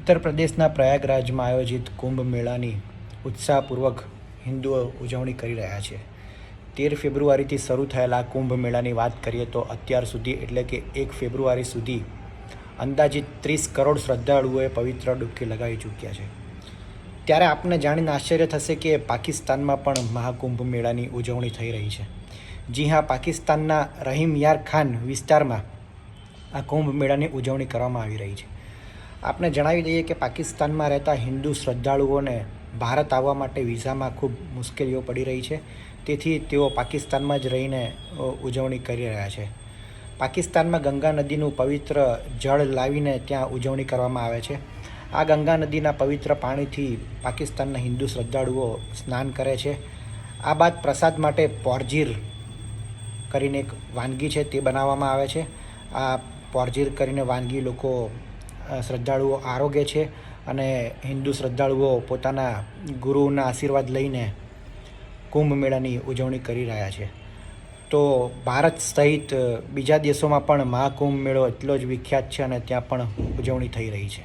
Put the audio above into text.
ઉત્તર પ્રદેશના પ્રયાગરાજમાં આયોજિત કુંભ મેળાની ઉત્સાહપૂર્વક હિન્દુઓ ઉજવણી કરી રહ્યા છે। 13 ફેબ્રુઆરીથી શરૂ થયેલા કુંભ મેળાની વાત કરીએ તો અત્યાર સુધી એટલે કે 1 ફેબ્રુઆરી સુધી અંદાજિત 30 કરોડ શ્રદ્ધાળુઓએ પવિત્ર ડૂબકી લગાવી ચૂક્યા છે। ત્યારે આપને જાણીને આશ્ચર્ય થશે કે પાકિસ્તાનમાં પણ મહાકુંભ મેળાની ઉજવણી થઈ રહી છે। જી હા, પાકિસ્તાનના રહીમ યાર ખાન વિસ્તારમાં આ કુંભ મેળાની ઉજવણી કરવામાં આવી રહી છે। આપને જણાવી દઈએ કે પાકિસ્તાનમાં રહેતા હિન્દુ શ્રદ્ધાળુઓને ભારત આવવા માટે વિઝામાં ખૂબ મુશ્કેલીઓ પડી રહી છે, તેથી તેઓ પાકિસ્તાનમાં જ રહીને ઉજવણી કરી રહ્યા છે। પાકિસ્તાનમાં ગંગા નદીનું પવિત્ર જળ લાવીને ત્યાં ઉજવણી કરવામાં આવે છે। આ ગંગા નદીના પવિત્ર પાણીથી પાકિસ્તાનના હિન્દુ શ્રદ્ધાળુઓ સ્નાન કરે છે। આ બાદ પ્રસાદ માટે પોરજીર કરીને એક વાનગી છે તે બનાવવામાં આવે છે। આ પોરજીર કરીને વાનગી લોકો શ્રદ્ધાળુઓ આરોગે છે અને હિન્દુ શ્રદ્ધાળુઓ પોતાના ગુરુના આશીર્વાદ લઈને કુંભ મેળાની ઉજવણી કરી રહ્યા છે। તો ભારત સહિત બીજા દેશોમાં પણ મહાકુંભ મેળો એટલો જ વિખ્યાત છે અને ત્યાં પણ ઉજવણી થઈ રહી છે।